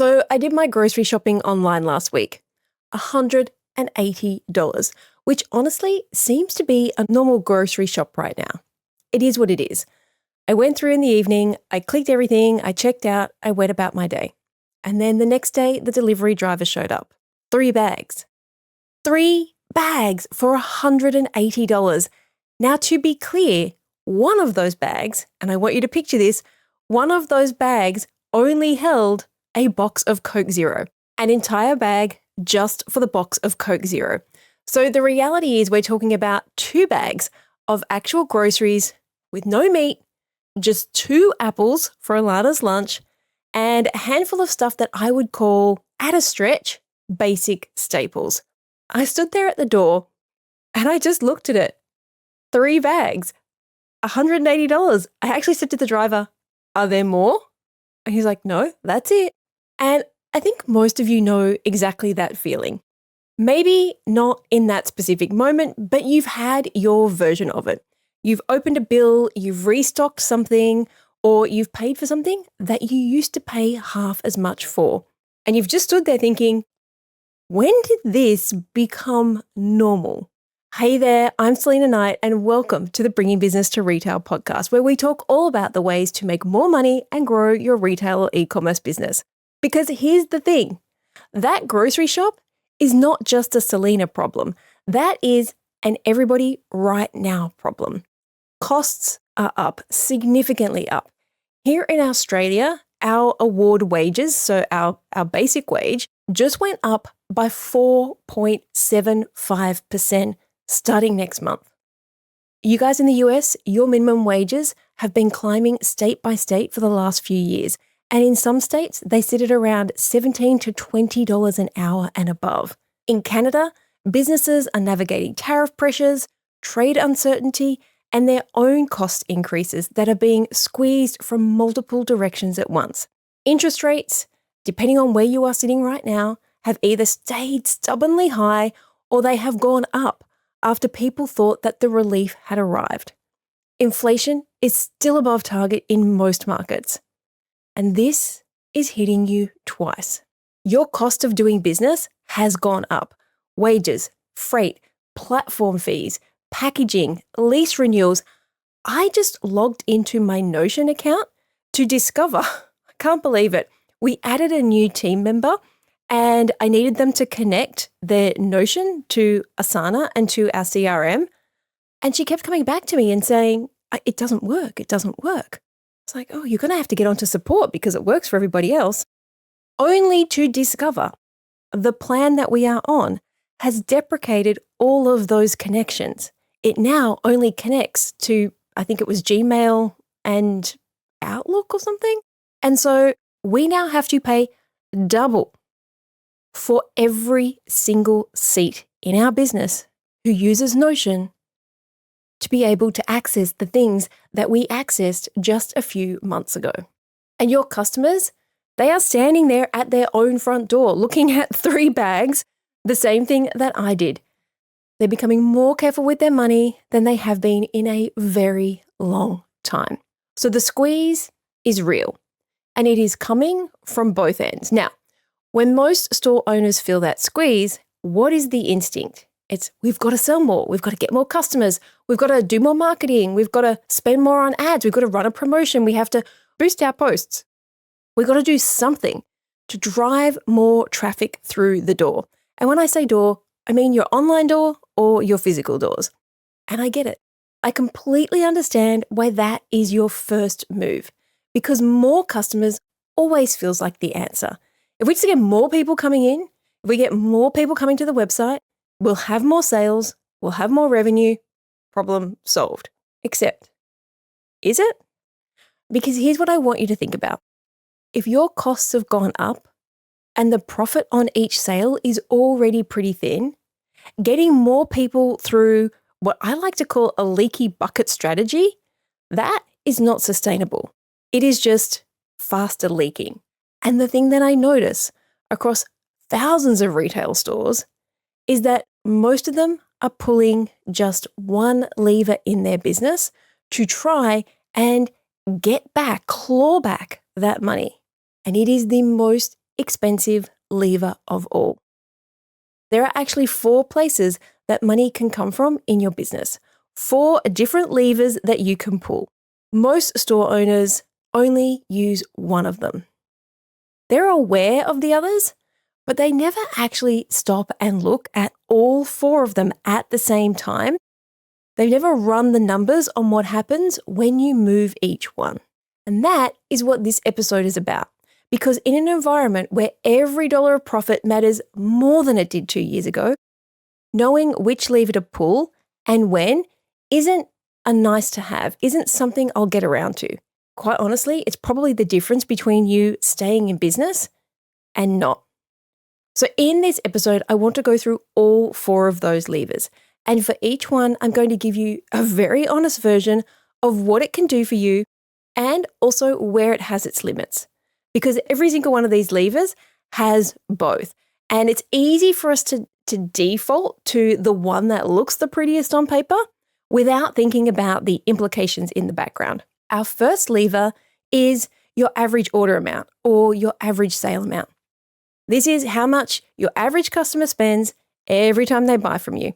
So I did my grocery shopping online last week. $180, which honestly seems to be a normal grocery shop right now. It is what it is. I went through in the evening, I clicked everything, I checked out, I went about my day. And then the next day, the delivery driver showed up. 3 bags. 3 bags for $180. Now, to be clear, one of those bags, and I want you to picture this, one of those bags only held a box of Coke Zero, an entire bag just for the box of Coke Zero. So the reality is we're talking about 2 bags of actual groceries with no meat, just 2 apples for Alana's lunch, and a handful of stuff that I would call, at a stretch, basic staples. I stood there at the door and I just looked at it. 3 bags, $180. I actually said to the driver, "Are there more?" And he's like, "No, that's it." And I think most of you know exactly that feeling. Maybe not in that specific moment, but you've had your version of it. You've opened a bill, you've restocked something, or you've paid for something that you used to pay half as much for. And you've just stood there thinking, when did this become normal? Hey there, I'm Salena Knight, and welcome to the Bringing Business to Retail podcast, where we talk all about the ways to make more money and grow your retail or e-commerce business. Because here's the thing, that grocery shop is not just a Salena problem. That is an everybody right now problem. Costs are up, significantly up. Here in Australia, our award wages, so our basic wage, just went up by 4.75% starting next month. You guys in the US, your minimum wages have been climbing state by state for the last few years. And in some states, they sit at around $17 to $20 an hour and above. In Canada, businesses are navigating tariff pressures, trade uncertainty, and their own cost increases that are being squeezed from multiple directions at once. Interest rates, depending on where you are sitting right now, have either stayed stubbornly high or they have gone up after people thought that the relief had arrived. Inflation is still above target in most markets. And this is hitting you twice. Your cost of doing business has gone up. Wages, freight, platform fees, packaging, lease renewals. I just logged into my Notion account to discover, I can't believe it, we added a new team member and I needed them to connect their Notion to Asana and to our CRM. And she kept coming back to me and saying, it doesn't work. It's like, oh, you're going to have to get onto support because it works for everybody else. Only to discover the plan that we are on has deprecated all of those connections. It now only connects to, I think it was Gmail and Outlook or something. And so we now have to pay double for every single seat in our business who uses Notion to be able to access the things that we accessed just a few months ago. And your customers, they are standing there at their own front door looking at 3 bags, the same thing that I did. They're becoming more careful with their money than they have been in a very long time. So the squeeze is real, and it is coming from both ends. Now, when most store owners feel that squeeze, what is the instinct? It's, we've got to sell more. We've got to get more customers. We've got to do more marketing. We've got to spend more on ads. We've got to run a promotion. We have to boost our posts. We've got to do something to drive more traffic through the door. And when I say door, I mean your online door or your physical doors. And I get it. I completely understand why that is your first move, because more customers always feels like the answer. If we just get more people coming in, if we get more people coming to the website, we'll have more sales, we'll have more revenue, problem solved. Except, is it? Because here's what I want you to think about. If your costs have gone up and the profit on each sale is already pretty thin, getting more people through what I like to call a leaky bucket strategy, that is not sustainable. It is just faster leaking. And the thing that I notice across thousands of retail stores is that most of them are pulling just one lever in their business to try and get back, claw back that money. And it is the most expensive lever of all. There are actually 4 places that money can come from in your business, 4 different levers that you can pull. Most store owners only use one of them. They're aware of the others, but they never actually stop and look at all 4 of them at the same time. They've never run the numbers on what happens when you move each one. And that is what this episode is about. Because in an environment where every dollar of profit matters more than it did 2 years ago, knowing which lever to pull and when isn't a nice to have, isn't something I'll get around to. Quite honestly, it's probably the difference between you staying in business and not. So in this episode, I want to go through all 4 of those levers. And for each one, I'm going to give you a very honest version of what it can do for you and also where it has its limits. Because every single one of these levers has both. And it's easy for us to default to the one that looks the prettiest on paper without thinking about the implications in the background. Our first lever is your average order amount or your average sale amount. This is how much your average customer spends every time they buy from you.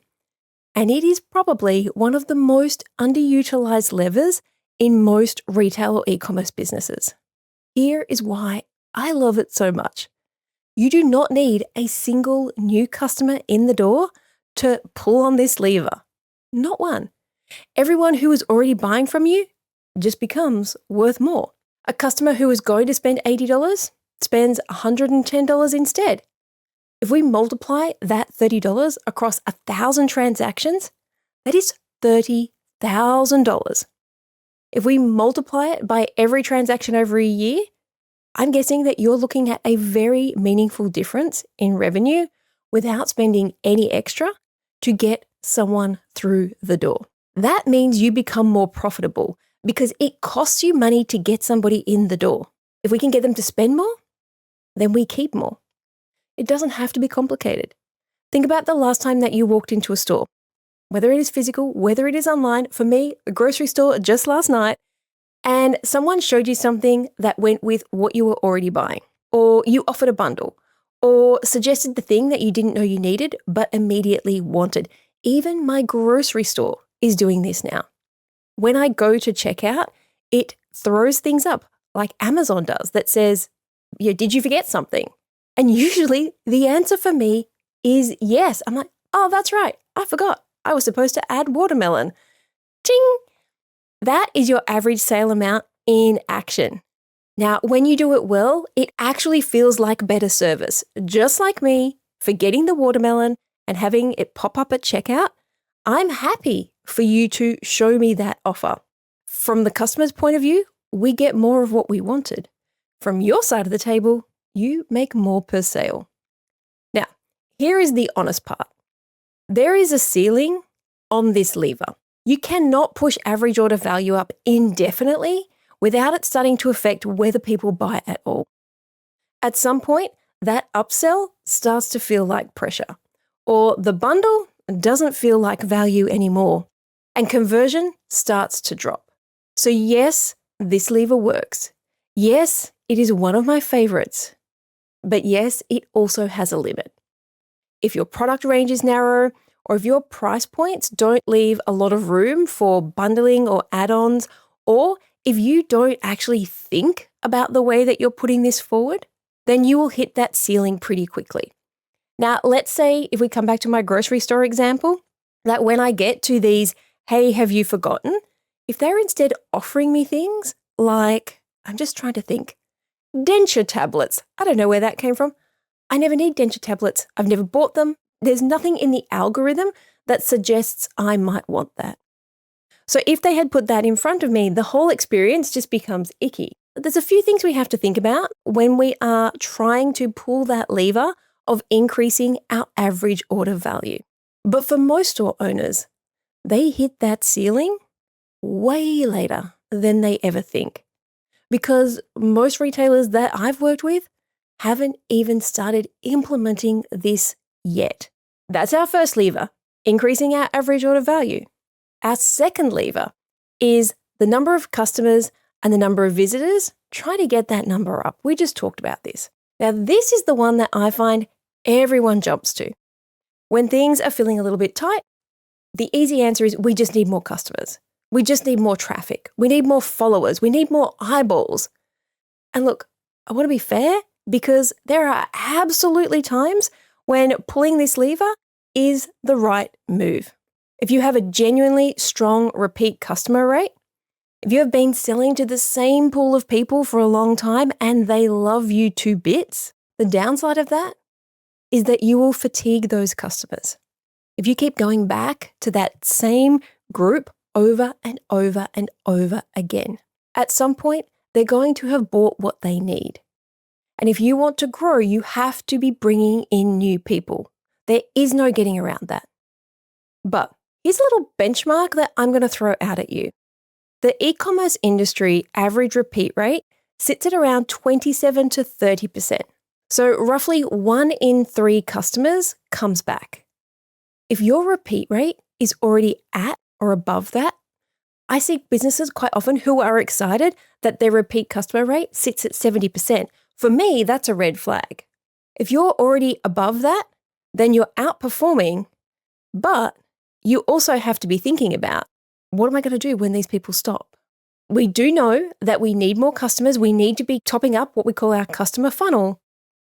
And it is probably one of the most underutilized levers in most retail or e-commerce businesses. Here is why I love it so much. You do not need a single new customer in the door to pull on this lever. Not one. Everyone who is already buying from you just becomes worth more. A customer who is going to spend $80 spends $110 instead. If we multiply that $30 across 1,000 transactions, that is $30,000. If we multiply it by every transaction over a year, I'm guessing that you're looking at a very meaningful difference in revenue without spending any extra to get someone through the door. That means you become more profitable because it costs you money to get somebody in the door. If we can get them to spend more, then we keep more. It doesn't have to be complicated. Think about the last time that you walked into a store, whether it is physical, whether it is online. For me, a grocery store just last night, and someone showed you something that went with what you were already buying, or you offered a bundle, or suggested the thing that you didn't know you needed but immediately wanted. Even my grocery store is doing this now. When I go to checkout, it throws things up like Amazon does that says, did you forget something? And usually the answer for me is yes. I'm like, oh, that's right. I forgot. I was supposed to add watermelon. Ting! That is your average sale amount in action. Now, when you do it well, it actually feels like better service. Just like me, forgetting the watermelon and having it pop up at checkout, I'm happy for you to show me that offer. From the customer's point of view, we get more of what we wanted. From your side of the table, you make more per sale. Now, here is the honest part. There is a ceiling on this lever. You cannot push average order value up indefinitely without it starting to affect whether people buy at all. At some point, that upsell starts to feel like pressure, or the bundle doesn't feel like value anymore, and conversion starts to drop. So yes, this lever works. Yes, it is one of my favorites. But yes, it also has a limit. If your product range is narrow, or if your price points don't leave a lot of room for bundling or add-ons, or if you don't actually think about the way that you're putting this forward, then you will hit that ceiling pretty quickly. Now, let's say if we come back to my grocery store example, that when I get to these, hey, have you forgotten? If they're instead offering me things like, I'm just trying to think, denture tablets. I don't know where that came from. I never need denture tablets. I've never bought them. There's nothing in the algorithm that suggests I might want that. So if they had put that in front of me, the whole experience just becomes icky. There's a few things we have to think about when we are trying to pull that lever of increasing our average order value. But for most store owners, they hit that ceiling way later than they ever think. Because most retailers that I've worked with haven't even started implementing this yet. That's our first lever, increasing our average order value. Our second lever is the number of customers and the number of visitors. Try to get that number up. We just talked about this. Now, this is the one that I find everyone jumps to. When things are feeling a little bit tight, the easy answer is we just need more customers. We just need more traffic. We need more followers. We need more eyeballs. And look, I want to be fair because there are absolutely times when pulling this lever is the right move. If you have a genuinely strong repeat customer rate, if you have been selling to the same pool of people for a long time and they love you to bits, the downside of that is that you will fatigue those customers. If you keep going back to that same group over and over and over again, at some point, they're going to have bought what they need. And if you want to grow, you have to be bringing in new people. There is no getting around that. But here's a little benchmark that I'm going to throw out at you. The e-commerce industry average repeat rate sits at around 27 to 30%. So roughly 1 in 3 customers comes back. If your repeat rate is already at or above that, I see businesses quite often who are excited that their repeat customer rate sits at 70%. For me, that's a red flag. If you're already above that, then you're outperforming, but you also have to be thinking about, what am I going to do when these people stop? We do know that we need more customers. We need to be topping up what we call our customer funnel.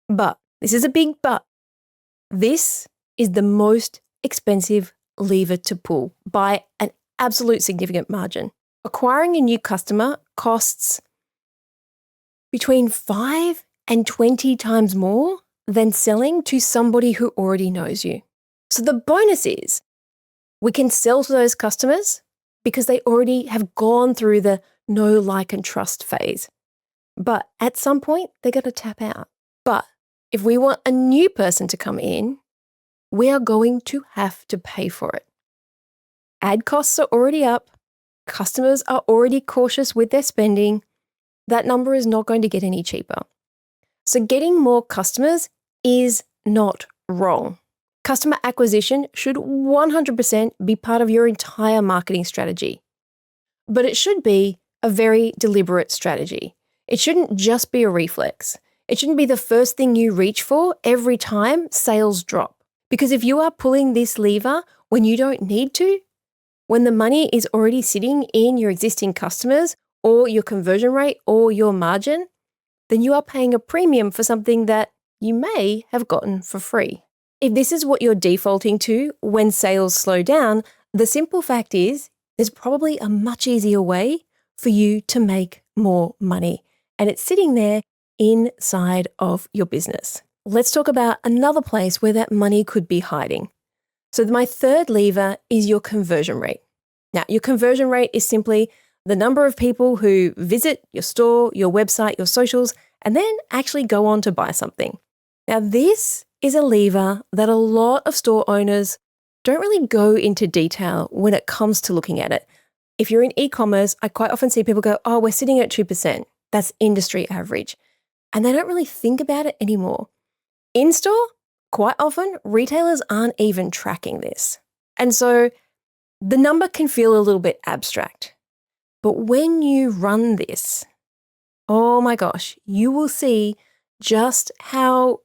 But this is a big but. This is the most expensive lever to pull by an absolute significant margin. Acquiring a new customer costs between 5 and 20 times more than selling to somebody who already knows you. So the bonus is we can sell to those customers because they already have gone through the know, like, and trust phase. But at some point, they're going to tap out. But if we want a new person to come in, we are going to have to pay for it. Ad costs are already up. Customers are already cautious with their spending. That number is not going to get any cheaper. So getting more customers is not wrong. Customer acquisition should 100% be part of your entire marketing strategy. But it should be a very deliberate strategy. It shouldn't just be a reflex. It shouldn't be the first thing you reach for every time sales drop. Because if you are pulling this lever when you don't need to, when the money is already sitting in your existing customers or your conversion rate or your margin, then you are paying a premium for something that you may have gotten for free. If this is what you're defaulting to when sales slow down, the simple fact is there's probably a much easier way for you to make more money. And it's sitting there inside of your business. Let's talk about another place where that money could be hiding. So my third lever is your conversion rate. Now, your conversion rate is simply the number of people who visit your store, your website, your socials, and then actually go on to buy something. Now, this is a lever that a lot of store owners don't really go into detail when it comes to looking at it. If you're in e-commerce, I quite often see people go, oh, we're sitting at 2%. That's industry average. And they don't really think about it anymore. In-store, quite often, retailers aren't even tracking this. And so the number can feel a little bit abstract. But when you run this, oh my gosh, you will see just how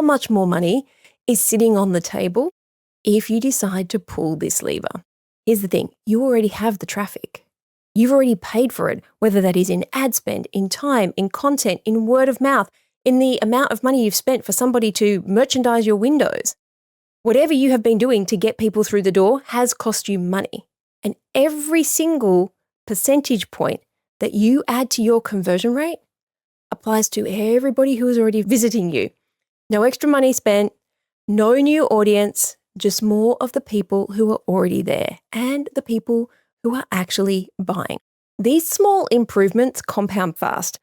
much more money is sitting on the table if you decide to pull this lever. Here's the thing, you already have the traffic. You've already paid for it, whether that is in ad spend, in time, in content, in word of mouth, in the amount of money you've spent for somebody to merchandise your windows. Whatever you have been doing to get people through the door has cost you money. And every single percentage point that you add to your conversion rate applies to everybody who is already visiting you. No extra money spent, no new audience, just more of the people who are already there and the people who are actually buying. These small improvements compound fast.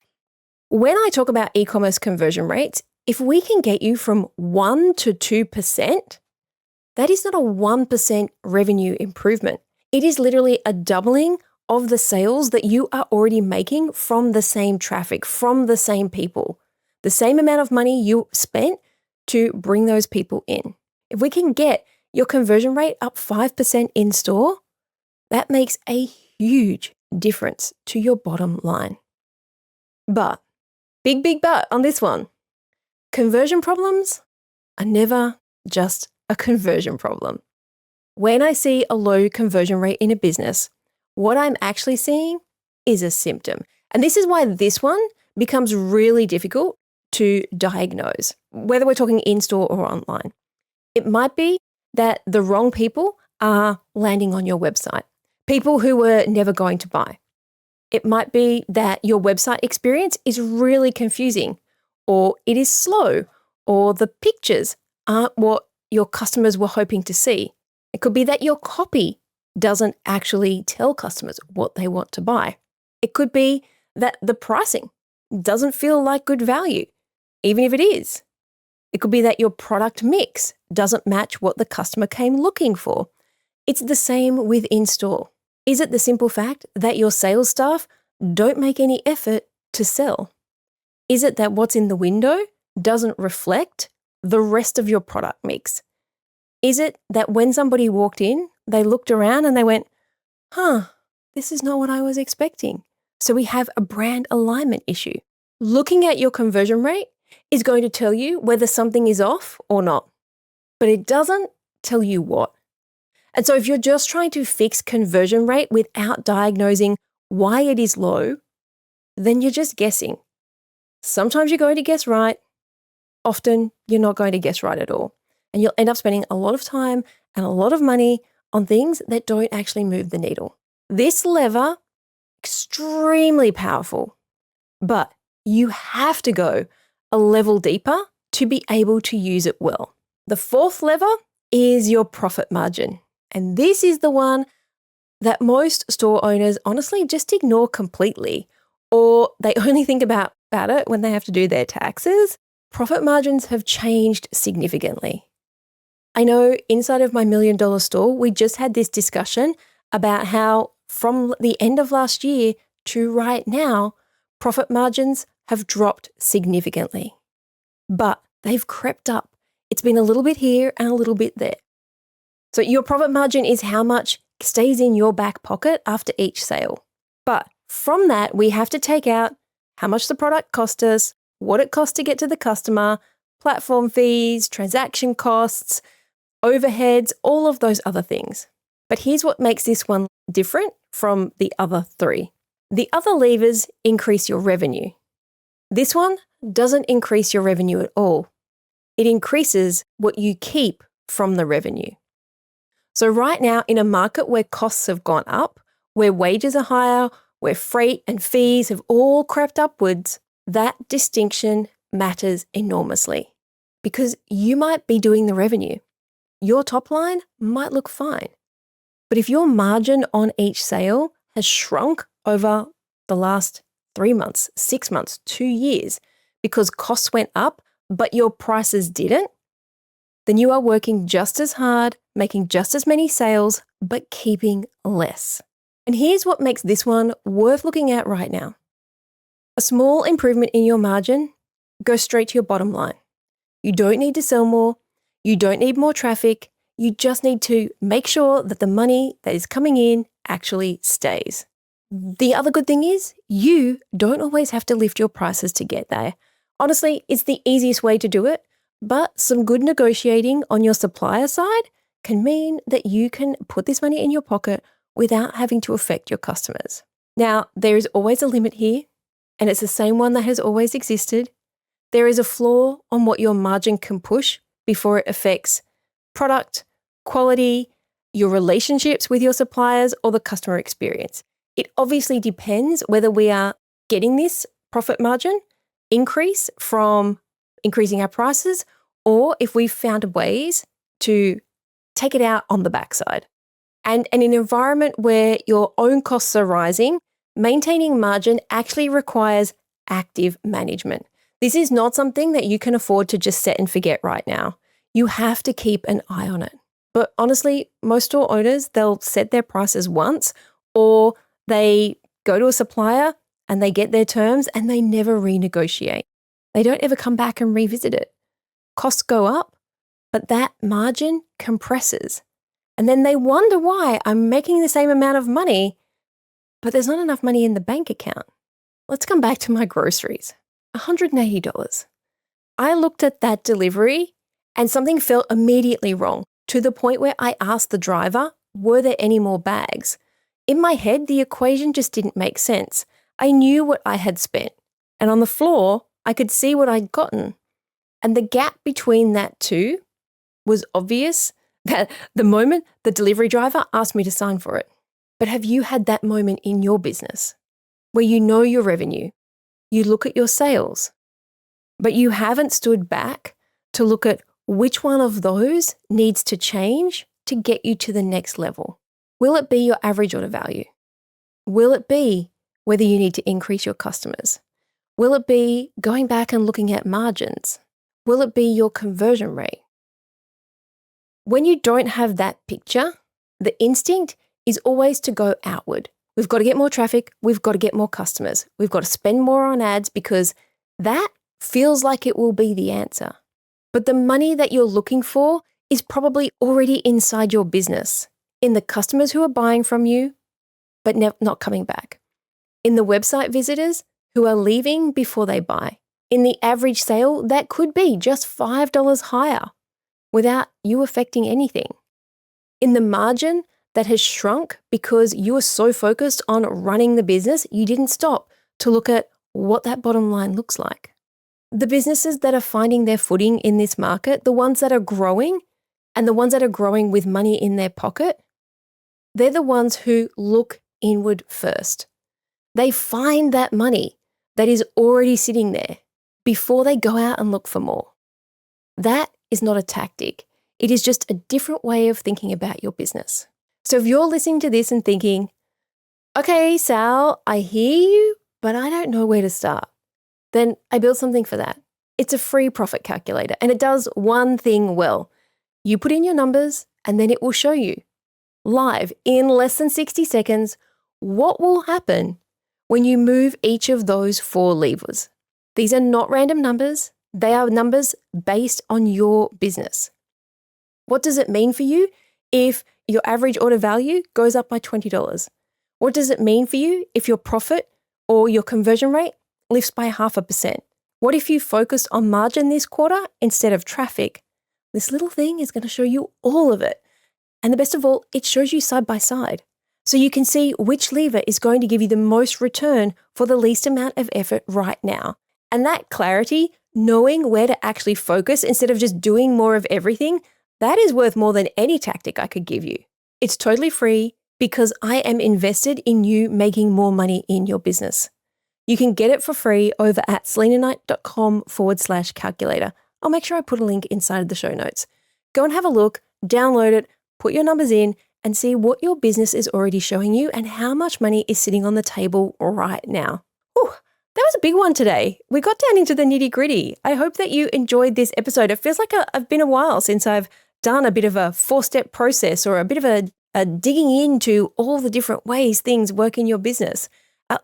When I talk about e-commerce conversion rates, if we can get you from 1 to 2%, that is not a 1% revenue improvement. It is literally a doubling of the sales that you are already making from the same traffic, from the same people. The same amount of money you spent to bring those people in. If we can get your conversion rate up 5% in store, that makes a huge difference to your bottom line. But, big but on this one, Conversion problems are never just a conversion problem. When I see a low conversion rate in a business, what I'm actually seeing is a symptom. And this is why this one becomes really difficult to diagnose, whether we're talking in-store or online. It might be that the wrong people are landing on your website, people who were never going to buy. It might be that your website experience is really confusing, or it is slow, or the pictures aren't what your customers were hoping to see. It could be that your copy doesn't actually tell customers what they want to buy. It could be that the pricing doesn't feel like good value, even if it is. It could be that your product mix doesn't match what the customer came looking for. It's the same with in-store. Is it the simple fact that your sales staff don't make any effort to sell? Is it that what's in the window doesn't reflect the rest of your product mix? Is it that when somebody walked in, they looked around and they went, this is not what I was expecting. So we have a brand alignment issue. Looking at your conversion rate is going to tell you whether something is off or not, but it doesn't tell you what. And so if you're just trying to fix conversion rate without diagnosing why it is low, then you're just guessing. Sometimes you're going to guess right. Often you're not going to guess right at all. And you'll end up spending a lot of time and a lot of money on things that don't actually move the needle. This lever, extremely powerful, but you have to go a level deeper to be able to use it well. The fourth lever is your profit margin. And this is the one that most store owners honestly just ignore completely, or they only think about it when they have to do their taxes. Profit margins have changed significantly. I know inside of my $1 million store, we just had this discussion about how from the end of last year to right now, profit margins have dropped significantly. But they've crept up. It's been a little bit here and a little bit there. So your profit margin is how much stays in your back pocket after each sale. But from that, we have to take out how much the product cost us, what it costs to get to the customer, platform fees, transaction costs, overheads, all of those other things. But here's what makes this one different from the other three. The other levers increase your revenue. This one doesn't increase your revenue at all. It increases what you keep from the revenue. So right now, in a market where costs have gone up, where wages are higher, where freight and fees have all crept upwards, that distinction matters enormously because you might be doing the revenue. Your top line might look fine. But if your margin on each sale has shrunk over the last 3 months, 6 months, 2 years, because costs went up, but your prices didn't, then you are working just as hard, making just as many sales, but keeping less. And here's what makes this one worth looking at right now. A small improvement in your margin goes straight to your bottom line. You don't need to sell more. You don't need more traffic. You just need to make sure that the money that is coming in actually stays. The other good thing is you don't always have to lift your prices to get there. Honestly, it's the easiest way to do it, but some good negotiating on your supplier side can mean that you can put this money in your pocket without having to affect your customers. Now, there is always a limit here, and it's the same one that has always existed. There is a floor on what your margin can push before it affects product, quality, your relationships with your suppliers, or the customer experience. It obviously depends whether we are getting this profit margin increase from increasing our prices, or if we've found ways to take it out on the backside. And in an environment where your own costs are rising, maintaining margin actually requires active management. This is not something that you can afford to just set and forget right now. You have to keep an eye on it. But honestly, most store owners, they'll set their prices once, or they go to a supplier and they get their terms and they never renegotiate. They don't ever come back and revisit it. Costs go up, but that margin compresses. And then they wonder why I'm making the same amount of money, but there's not enough money in the bank account. Let's come back to my groceries. $180. I looked at that delivery and something felt immediately wrong, to the point where I asked the driver, were there any more bags? In my head, the equation just didn't make sense. I knew what I had spent, and on the floor, I could see what I'd gotten. And the gap between that two was obvious that the moment the delivery driver asked me to sign for it. But have you had that moment in your business where you know your revenue, you look at your sales, but you haven't stood back to look at which one of those needs to change to get you to the next level? Will it be your average order value? Will it be whether you need to increase your customers? Will it be going back and looking at margins? Will it be your conversion rate? When you don't have that picture, the instinct is always to go outward. We've got to get more traffic. We've got to get more customers. We've got to spend more on ads because that feels like it will be the answer. But the money that you're looking for is probably already inside your business, in the customers who are buying from you, but not coming back, in the website visitors who are leaving before they buy, in the average sale that could be just $5 higher without you affecting anything, in the margin that has shrunk because you are so focused on running the business, you didn't stop to look at what that bottom line looks like. The businesses that are finding their footing in this market, the ones that are growing and the ones that are growing with money in their pocket, they're the ones who look inward first. They find that money that is already sitting there before they go out and look for more. That is not a tactic. It is just a different way of thinking about your business. So if you're listening to this and thinking, okay, Sal, I hear you, but I don't know where to start, then I built something for that. It's a free profit calculator, and it does one thing well. You put in your numbers, and then it will show you live in less than 60 seconds what will happen when you move each of those 4 levers. These are not random numbers. They are numbers based on your business. What does it mean for you if your average order value goes up by $20? What does it mean for you if your profit or your conversion rate lifts by 0.5%? What if you focused on margin this quarter instead of traffic? This little thing is going to show you all of it. And the best of all, it shows you side by side. So you can see which lever is going to give you the most return for the least amount of effort right now. And that clarity, knowing where to actually focus instead of just doing more of everything, that is worth more than any tactic I could give you. It's totally free because I am invested in you making more money in your business. You can get it for free over at salenaknight.com/calculator. I'll make sure I put a link inside the show notes. Go and have a look, download it, put your numbers in, and see what your business is already showing you and how much money is sitting on the table right now. Whew, that was a big one today. We got down into the nitty-gritty. I hope that you enjoyed this episode. It feels like I've been a while since I've done a bit of a 4-step process or a bit of a digging into all the different ways things work in your business.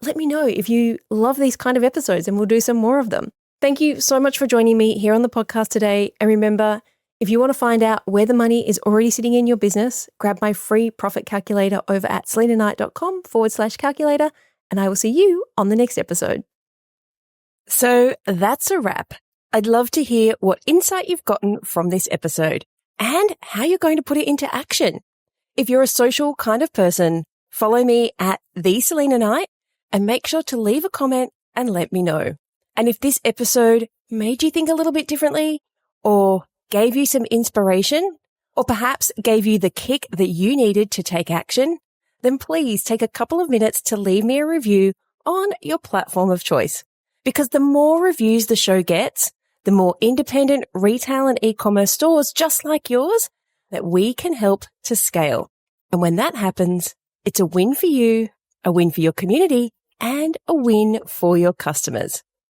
Let me know if you love these kind of episodes and we'll do some more of them. Thank you so much for joining me here on the podcast today. And remember, if you want to find out where the money is already sitting in your business, grab my free profit calculator over at salenaknight.com/calculator, and I will see you on the next episode. So that's a wrap. I'd love to hear what insight you've gotten from this episode and how you're going to put it into action. If you're a social kind of person, follow me at the Salena Knight and make sure to leave a comment and let me know. And if this episode made you think a little bit differently, or gave you some inspiration, or perhaps gave you the kick that you needed to take action, then please take a couple of minutes to leave me a review on your platform of choice. Because the more reviews the show gets, the more independent retail and e-commerce stores just like yours that we can help to scale. And when that happens, it's a win for you, a win for your community, and a win for your customers.